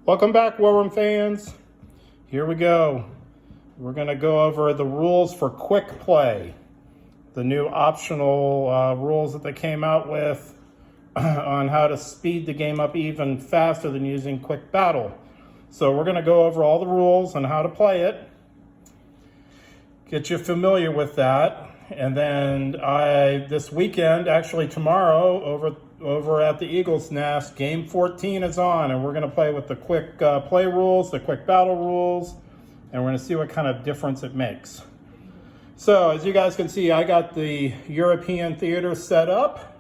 Welcome back, War Room fans. Here we go. We're going to go over the rules for quick play, the new optional rules that they came out with on how to speed the game up even faster than using quick battle. So we're going to go over all the rules on how to play it, get you familiar with that, and then this weekend, actually tomorrow, over at the Eagles Nest, Game 14 is on, and we're going to play with the quick play rules, the quick battle rules, and we're going to see what kind of difference it makes. So, as you guys can see, I got the European theater set up.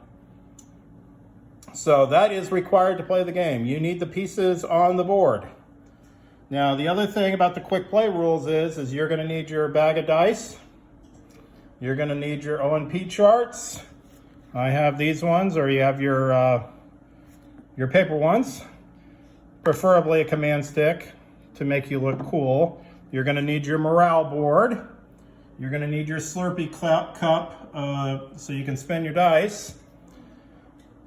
So that is required to play the game. You need the pieces on the board. Now, the other thing about the quick play rules is you're going to need your bag of dice. You're going to need your O&P charts. I have these ones, or you have your paper ones, preferably a command stick to make you look cool. You're going to need your morale board. You're going to need your Slurpee cup so you can spin your dice.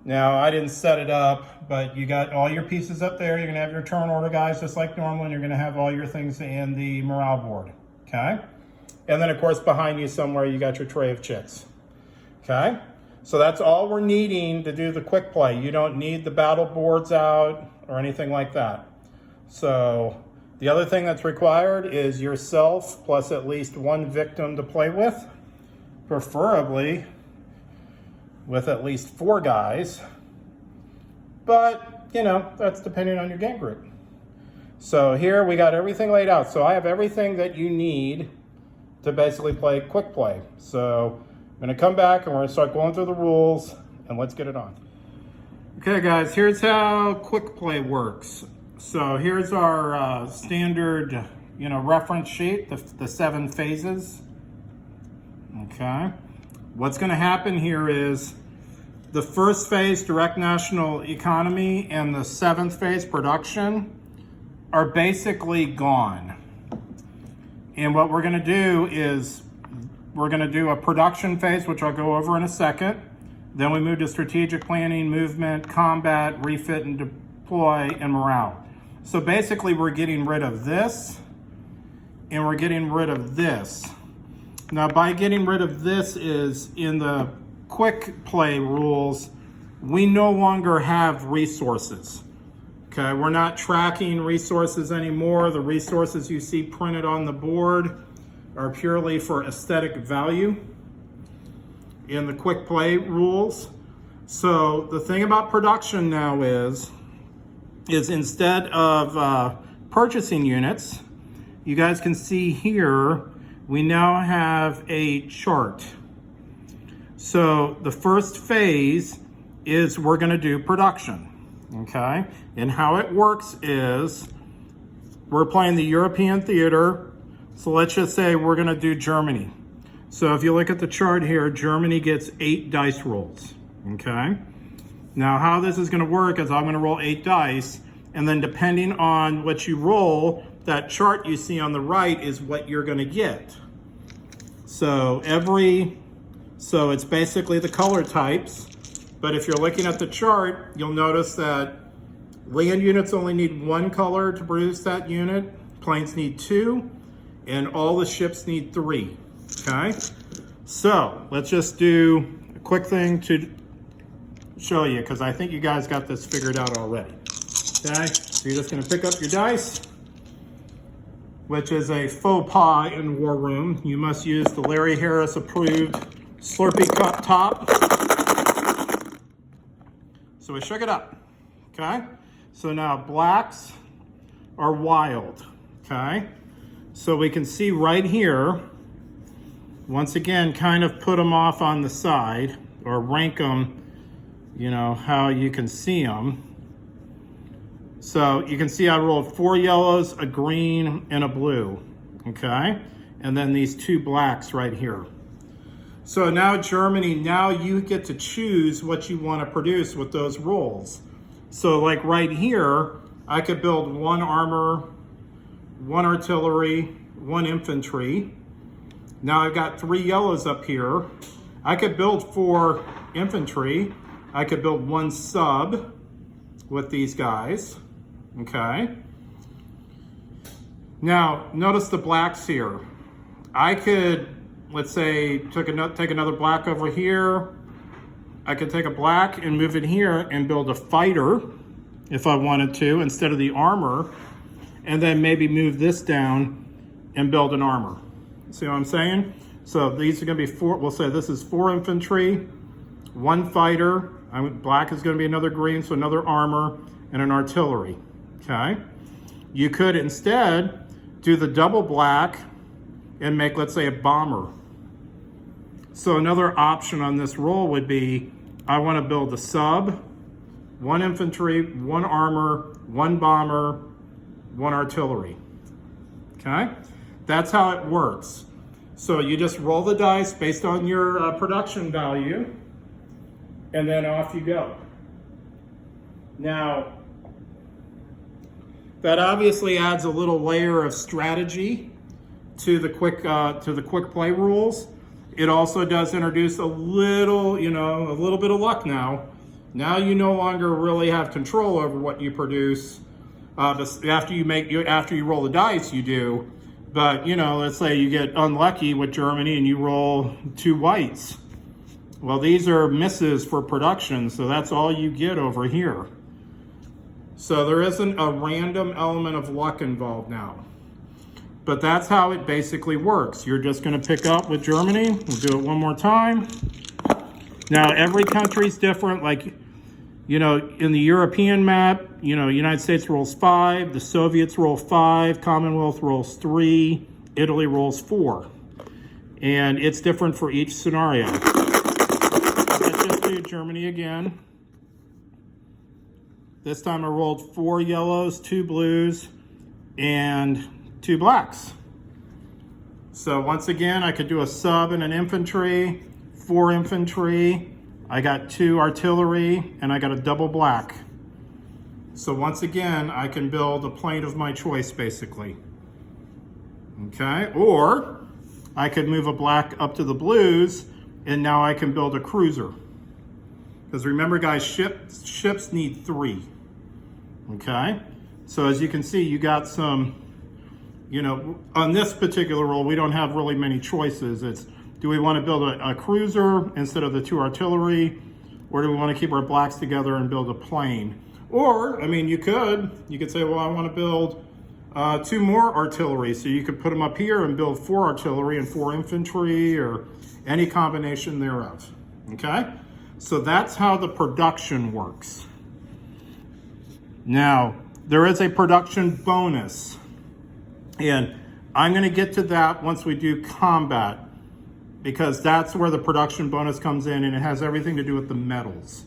Now, I didn't set it up, but you got all your pieces up there. You're going to have your turn order guys just like normal, and you're going to have all your things in the morale board, okay? And then, of course, behind you somewhere, you got your tray of chits, okay? So that's all we're needing to do the quick play. You don't need the battle boards out or anything like that. So the other thing that's required is yourself plus at least one victim to play with, preferably with at least 4 guys. But, you know, that's depending on your game group. So here we got everything laid out. So I have everything that you need to basically play quick play. So I'm going to come back and we're going to start going through the rules, and let's get it on. Okay, guys, here's how quick play works. So here's our standard, reference sheet, the 7 phases. Okay. What's going to happen here is the first phase, direct national economy, and the 7th phase, production, are basically gone. And what we're going to do is we're going to do a production phase, which I'll go over in a second. Then we move to strategic planning, movement, combat, refit and deploy, and morale. So basically we're getting rid of this, and we're getting rid of this. Now, by getting rid of this is in the quick play rules, we no longer have resources. Okay, we're not tracking resources anymore. The resources you see printed on the board are purely for aesthetic value in the quick play rules. So the thing about production now is instead of purchasing units, you guys can see here, we now have a chart. So the first phase is we're going to do production, okay? And how it works is we're playing the European theater. So let's just say we're going to do Germany. So if you look at the chart here, Germany gets 8 dice rolls, okay? Now how this is going to work is I'm going to roll 8 dice, and then depending on what you roll, that chart you see on the right is what you're going to get. So it's basically the color types, but if you're looking at the chart, you'll notice that land units only need 1 color to produce that unit, planes need 2, and all the ships need 3, okay? So let's just do a quick thing to show you, because I think you guys got this figured out already, okay? So you're just gonna pick up your dice, which is a faux pas in War Room. You must use the Larry Harris approved Slurpee cup top. So we shook it up, okay? So now blacks are wild, okay? So we can see right here, once again, kind of put them off on the side or rank them, how you can see them. So you can see I rolled 4 yellows, a green, and a blue, okay? And then these 2 blacks right here. So now Germany, now you get to choose what you want to produce with those rolls. So like right here, I could build 1 armor, 1 artillery, 1 infantry. Now I've got 3 yellows up here. I could build 4 infantry. I could build 1 sub with these guys, okay? Now, notice the blacks here. I could, let's say, take another black over here. I could take a black and move it here and build a fighter if I wanted to, instead of the armor, and then maybe move this down and build an armor. See what I'm saying? So these are gonna be four, we'll say this is 4 infantry, 1 fighter, black is gonna be another green, so another armor, and an artillery, okay? You could instead do the double black and make, let's say, a bomber. So another option on this roll would be, I wanna build a sub, 1 infantry, 1 armor, 1 bomber, 1 artillery, okay? That's how it works. So you just roll the dice based on your production value, and then off you go. Now, that obviously adds a little layer of strategy to the quick play rules. It also does introduce a little, a little bit of luck now. Now you no longer really have control over what you produce. After you roll the dice, you do. But let's say you get unlucky with Germany and you roll 2 whites. Well, these are misses for production, so that's all you get over here. So there isn't a random element of luck involved now. But that's how it basically works. You're just going to pick up with Germany. We'll do it one more time. Now, every country's different. Like, in the European map, United States rolls 5, the Soviets roll 5, Commonwealth rolls 3, Italy rolls 4. And it's different for each scenario. Let's just do Germany again. This time I rolled 4 yellows, 2 blues, and 2 blacks. So once again, I could do a sub and an infantry, 4 infantry, I got 2 artillery, and I got a double black. So once again, I can build a plane of my choice, basically. Okay, or I could move a black up to the blues, and now I can build a cruiser. Because remember, guys, ships need 3. Okay, so as you can see, you got some, on this particular roll, we don't have really many choices. It's, do we want to build a cruiser instead of the 2 artillery? Or do we want to keep our blacks together and build a plane? Or, you could say, well, I want to build 2 more artillery. So you could put them up here and build 4 artillery and 4 infantry, or any combination thereof, okay? So that's how the production works. Now, there is a production bonus, and I'm going to get to that once we do combat, because that's where the production bonus comes in, and it has everything to do with the metals.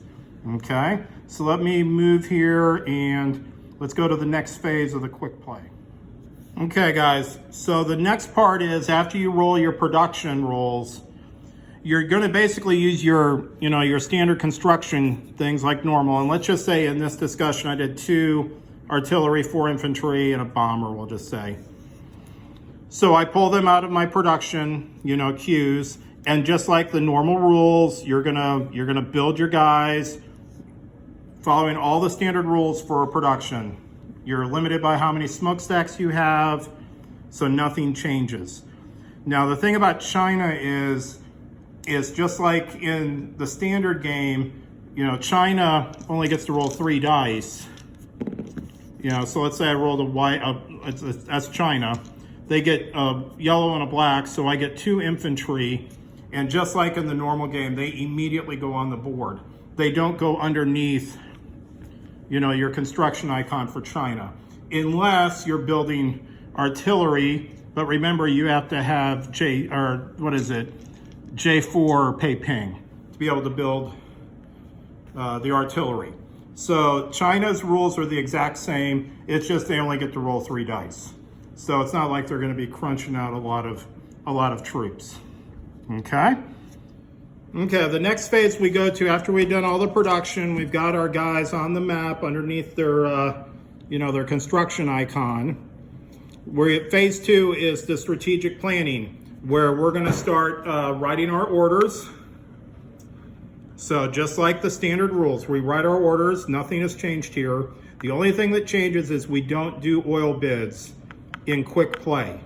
Okay, so let me move here and let's go to the next phase of the quick play. Okay, guys, so the next part is, after you roll your production rolls, you're going to basically use your, your standard construction things like normal. And let's just say in this discussion, I did 2 artillery, 4 infantry, and a bomber, we'll just say. So I pull them out of my production, queues, and just like the normal rules, you're gonna build your guys following all the standard rules for production. You're limited by how many smokestacks you have, so nothing changes. Now the thing about China is just like in the standard game, China only gets to roll 3 dice. So let's say I rolled a white, that's China. They get a yellow and a black, so I get 2 infantry. And just like in the normal game, they immediately go on the board. They don't go underneath, your construction icon for China, unless you're building artillery. But remember, you have to have J4 Pei Ping to be able to build the artillery. So China's rules are the exact same. It's just they only get to roll 3 dice. So it's not like they're going to be crunching out a lot of troops. Okay. Okay. The next phase we go to, after we've done all the production, we've got our guys on the map underneath their, their construction icon. Phase 2 is the strategic planning, where we're going to start writing our orders. So just like the standard rules, we write our orders. Nothing has changed here. The only thing that changes is we don't do oil bids. in quick play.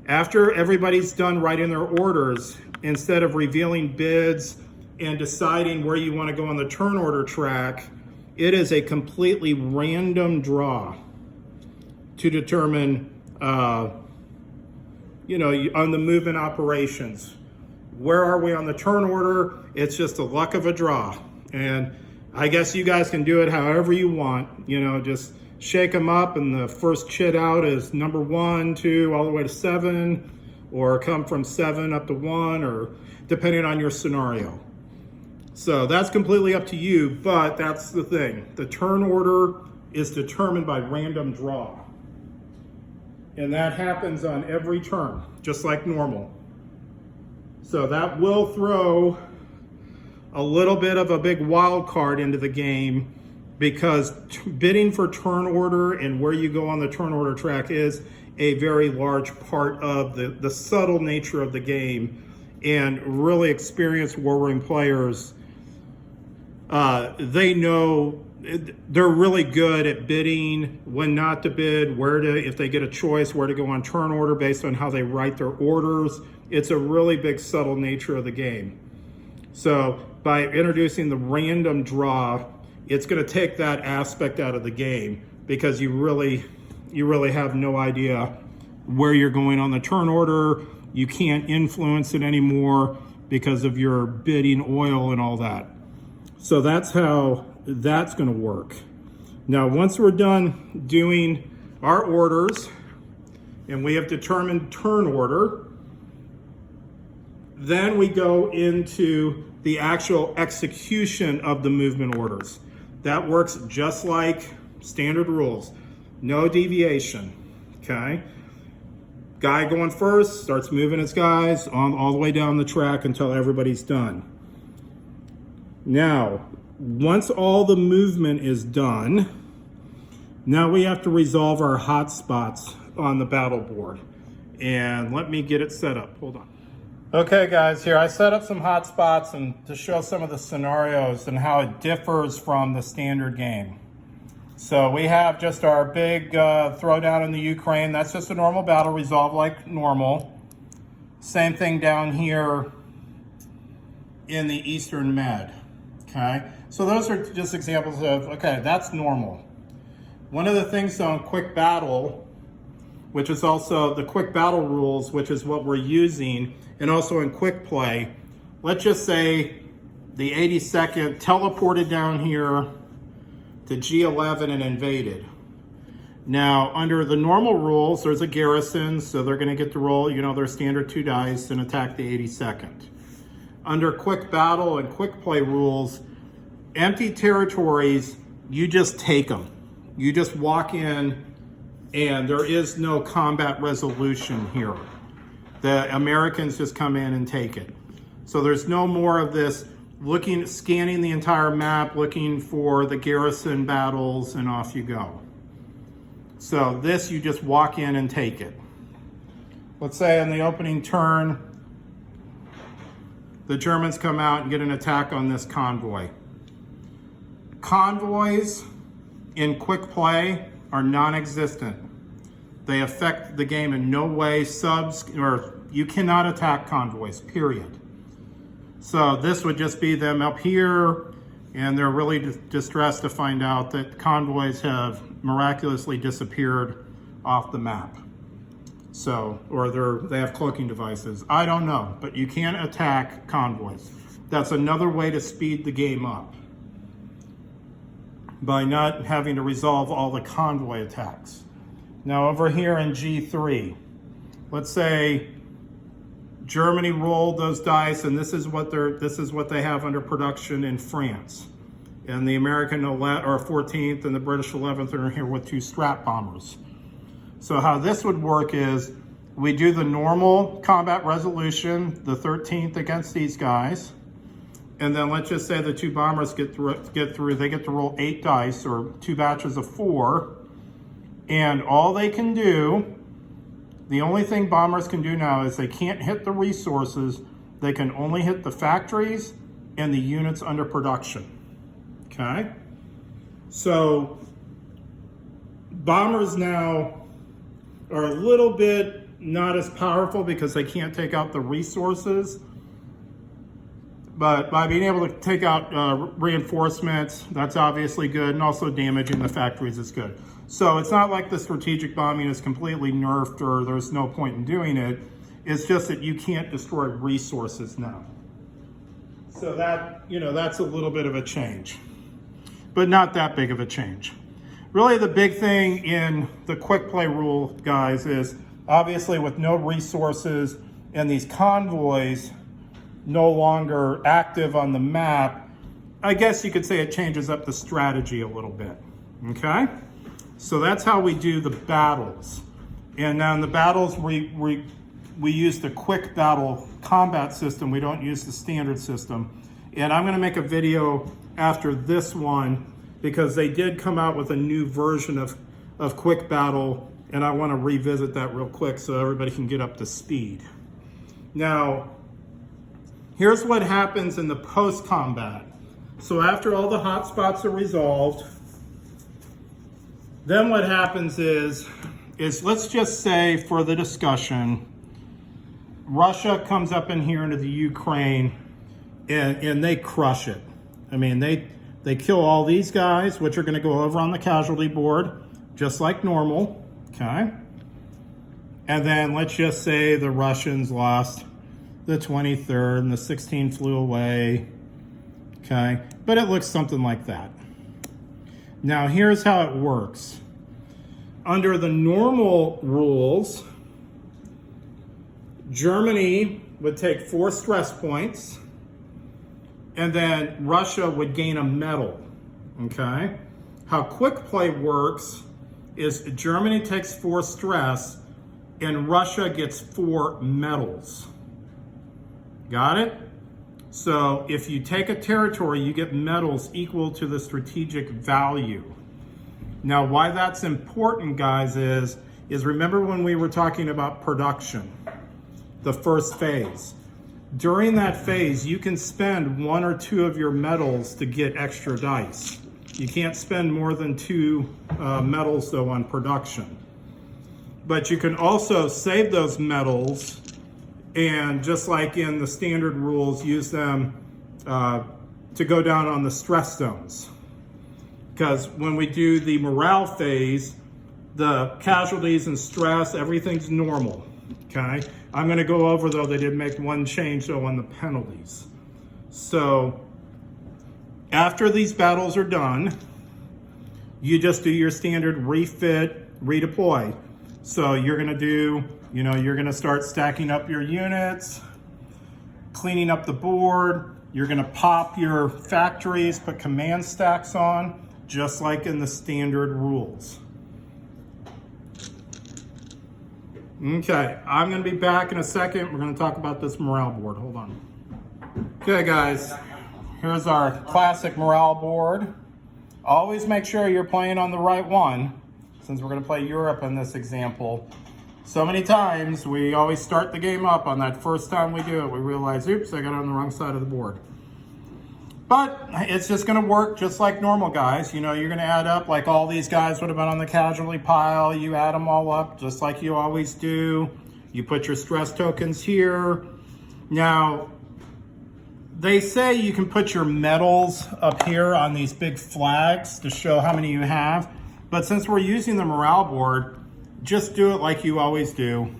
After everybody's done writing their orders, instead of revealing bids and deciding where you want to go on the turn order track, it is a completely random draw to determine, you know, on the movement operations. Where are we on the turn order? It's just the luck of a draw. And I guess you guys can do it however you want. You know, just shake them up and the first chit out is number 1, 2, all the way to 7, or come from 7 up to 1, or depending on your scenario. So that's completely up to you, but that's the thing. The turn order is determined by random draw. And that happens on every turn, just like normal. So that will throw a little bit of a big wild card into the game, because bidding for turn order and where you go on the turn order track is a very large part of the subtle nature of the game. And really experienced warring players, they know, they're really good at bidding, when not to bid, where to, if they get a choice, where to go on turn order based on how they write their orders. It's a really big subtle nature of the game. So by introducing the random draw, it's going to take that aspect out of the game, because you really have no idea where you're going on the turn order. You can't influence it anymore because of your bidding oil and all that. So that's how that's going to work. Now, once we're done doing our orders and we have determined turn order, then we go into the actual execution of the movement orders. That works just like standard rules. No deviation, okay? Guy going first starts moving his guys all the way down the track until everybody's done. Now, once all the movement is done, now we have to resolve our hot spots on the battle board. And let me get it set up. Hold on. Okay, guys, here I set up some hot spots and to show some of the scenarios and how it differs from the standard game. So we have just our big throwdown in the Ukraine. That's just a normal battle, resolve like normal. Same thing down here in the Eastern Med. Okay, so those are just examples of, okay, that's normal. One of the things on quick battle, which is also the quick battle rules, which is what we're using, and also in quick play, let's just say the 82nd teleported down here to G11 and invaded. Now, under the normal rules, there's a garrison, so they're going to get to roll, you know, their standard 2 dice and attack the 82nd. Under quick battle and quick play rules, empty territories, you just take them. You just walk in, and there is no combat resolution here. The Americans just come in and take it. So there's no more of this scanning the entire map, looking for the garrison battles, and off you go. So this, you just walk in and take it. Let's say on the opening turn, the Germans come out and get an attack on this convoy. Convoys in quick play are non-existent. They affect the game in no way. Subs, or you cannot attack convoys, period. So this would just be them up here, and they're really distressed to find out that convoys have miraculously disappeared off the map. So, or they have cloaking devices. I don't know, but you can't attack convoys. That's another way to speed the game up, by not having to resolve all the convoy attacks. Now over here in G3, let's say Germany rolled those dice, and this is what they have under production in France. And the American 14th and the British 11th are here with 2 Strat bombers. So how this would work is we do the normal combat resolution, the 13th against these guys. And then let's just say the 2 bombers get through, they get to roll 8 dice, or 2 batches of 4. And all they can do, the only thing bombers can do now is they can't hit the resources. They can only hit the factories and the units under production. Okay? So bombers now are a little bit not as powerful because they can't take out the resources. But by being able to take out reinforcements, that's obviously good, and also damaging the factories is good. So it's not like the strategic bombing is completely nerfed or there's no point in doing it. It's just that you can't destroy resources now. So that, you know, that's a little bit of a change, but not that big of a change. Really the big thing in the quick play rule, guys, is obviously with no resources and these convoys no longer active on the map, I guess you could say it changes up the strategy a little bit, okay? So that's how we do the battles. And now in the battles, we use the quick battle combat system. We don't use the standard system. And I'm gonna make a video after this one because they did come out with a new version of quick battle, and I wanna revisit that real quick so everybody can get up to speed. Now, here's what happens in the post-combat. So after all the hotspots are resolved, then what happens is let's just say for the discussion, Russia comes up in here into the Ukraine and they crush it. I mean, they kill all these guys, which are gonna go over on the casualty board, just like normal, okay? And then let's just say the Russians lost the 23rd and the 16 flew away, okay? But it looks something like that. Now here's how it works. Under the normal rules, Germany would take 4 stress points and then Russia would gain a medal, okay? How quick play works is Germany takes 4 stress and Russia gets 4 medals. Got it? So if you take a territory, you get medals equal to the strategic value. Now, why that's important, guys, is remember when we were talking about production, the first phase. During that phase, you can spend 1 or 2 of your medals to get extra dice. You can't spend more than 2 medals, though, on production. But you can also save those medals and just like in the standard rules, use them to go down on the stress zones. Because when we do the morale phase, the casualties and stress, everything's normal, okay? I'm gonna go over though, they did make one change though on the penalties. So after these battles are done, you just do your standard refit, redeploy. So you're gonna do, you know, you're gonna start stacking up your units, cleaning up the board, you're gonna pop your factories, put command stacks on, just like in the standard rules. Okay, I'm gonna be back in a second. We're gonna talk about this morale board, hold on. Okay guys, here's our classic morale board. Always make sure you're playing on the right one, since we're gonna play Europe in this example. So many times, we always start the game up on that first time we do it. We realize, oops, I got it on the wrong side of the board. But it's just gonna work just like normal, guys. You know, you're gonna add up like all these guys would have been on the casualty pile. You add them all up just like you always do. You put your stress tokens here. Now, they say you can put your medals up here on these big flags to show how many you have. But since we're using the morale board, just do it like you always do.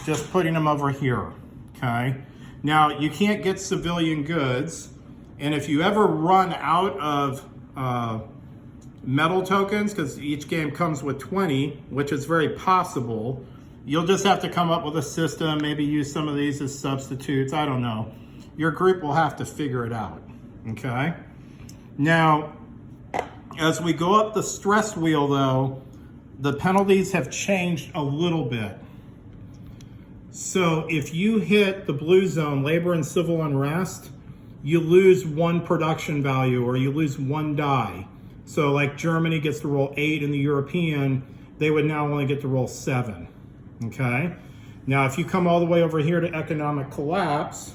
Just putting them over here, okay? Now, you can't get civilian goods. And if you ever run out of medal tokens, because each game comes with 20, which is very possible, you'll just have to come up with a system, maybe use some of these as substitutes, I don't know. Your group will have to figure it out, okay? Now, as we go up the stress wheel though, the penalties have changed a little bit. So if you hit the blue zone, labor and civil unrest, you lose 1 production value or you lose 1 die. So like Germany gets to roll 8 in the European, they would now only get to roll 7, okay? Now if you come all the way over here to economic collapse,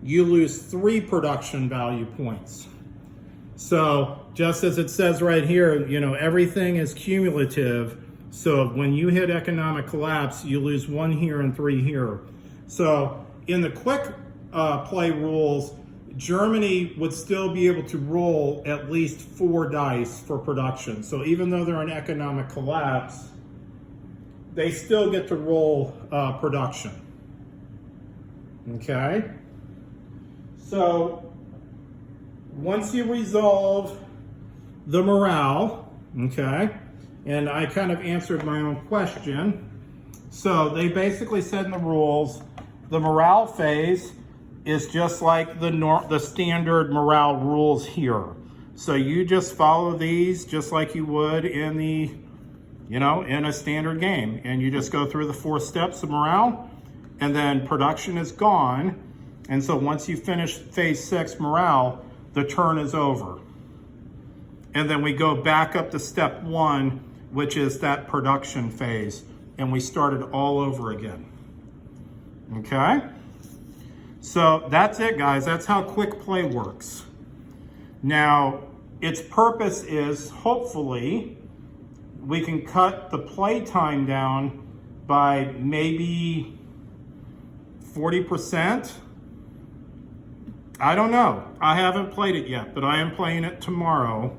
you lose 3 production value points. So just as it says right here, you know, everything is cumulative. So when you hit economic collapse, you lose 1 here and 3 here. So in the quick play rules, Germany would still be able to roll at least 4 dice for production. So even though they're in economic collapse, they still get to roll production. Okay? So once you resolve the morale, okay, and I kind of answered my own question. So they basically said in the rules, the morale phase is just like the standard morale rules here. So you just follow these just like you would in the, in a standard game. And you just go through the 4 steps of morale, and then production is gone. And so once you finish phase 6 morale, the turn is over. And then we go back up to step 1, which is that production phase. And we start it all over again. Okay? So that's it, guys. That's how quick play works. Now, its purpose is, hopefully, we can cut the play time down by maybe 40%. I don't know. I haven't played it yet, but I am playing it tomorrow,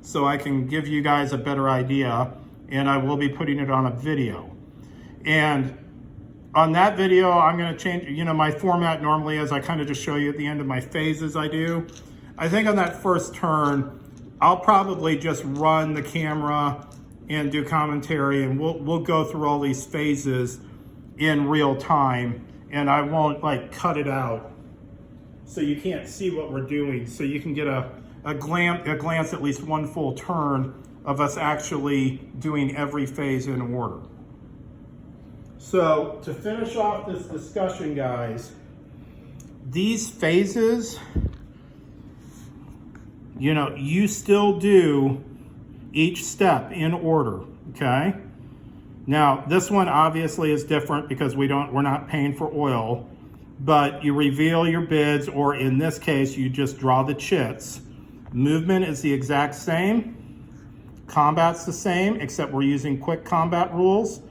so I can give you guys a better idea, and I will be putting it on a video. And on that video, I'm going to change, my format normally is I kind of just show you at the end of my phases I do. I think on that first turn, I'll probably just run the camera and do commentary, and we'll go through all these phases in real time, and I won't cut it out so you can't see what we're doing, so you can get a glance at least 1 full turn of us actually doing every phase in order. So to finish off this discussion, guys, these phases, you still do each step in order, okay? Now, this one obviously is different because we're not paying for oil, but you reveal your bids, or in this case, you just draw the chits. Movement is the exact same. Combat's the same, except we're using quick combat rules.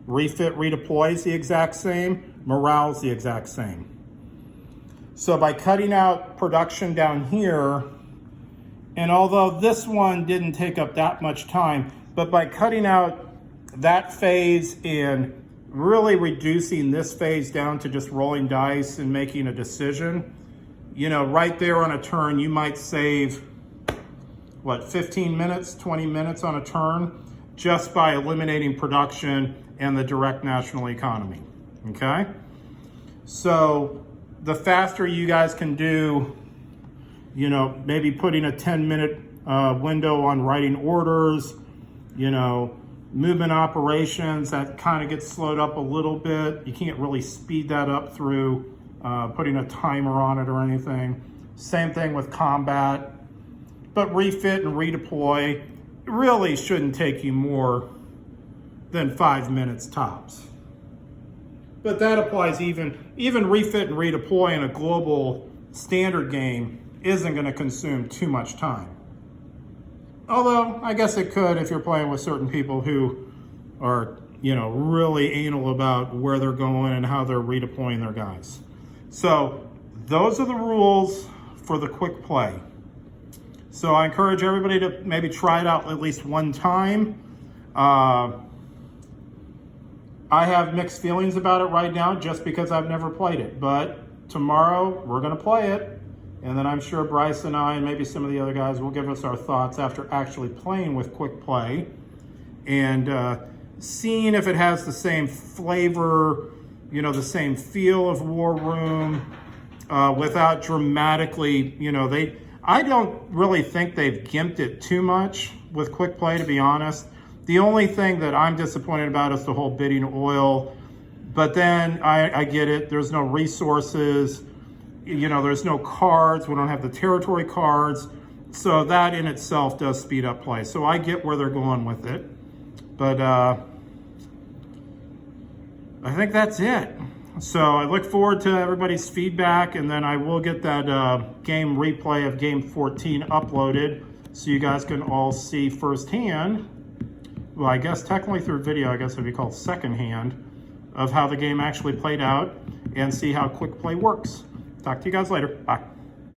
Refit, redeploy is the exact same. Morale is the exact same. So by cutting out production down here, and although this one didn't take up that much time, but by cutting out that phase and really reducing this phase down to just rolling dice and making a decision, right there on a turn, you might save, 15 minutes, 20 minutes on a turn just by eliminating production and the direct national economy, okay? So the faster you guys can do, maybe putting a 10-minute window on writing orders, movement operations, that kind of gets slowed up a little bit. You can't really speed that up through putting a timer on it or anything. Same thing with combat. But refit and redeploy really shouldn't take you more than 5 minutes tops. But that applies even refit and redeploy in a global standard game isn't going to consume too much time. Although, I guess it could if you're playing with certain people who are, really anal about where they're going and how they're redeploying their guys. So, those are the rules for the quick play. So I encourage everybody to maybe try it out at least one time. I have mixed feelings about it right now just because I've never played it. But tomorrow we're going to play it. And then I'm sure Bryce and I and maybe some of the other guys will give us our thoughts after actually playing with quick play. And seeing if it has the same flavor, the same feel of War Room without dramatically, I don't really think they've gimped it too much with quick play, to be honest. The only thing that I'm disappointed about is the whole bidding oil. But then I get it. There's no resources. There's no cards. We don't have the territory cards. So that in itself does speed up play. So I get where they're going with it. But I think that's it. So I look forward to everybody's feedback, and then I will get that game replay of game 14 uploaded so you guys can all see firsthand well, I guess technically through video, I guess it'd be called secondhand, of how the game actually played out and see how quick play works. Talk to you guys later. Bye.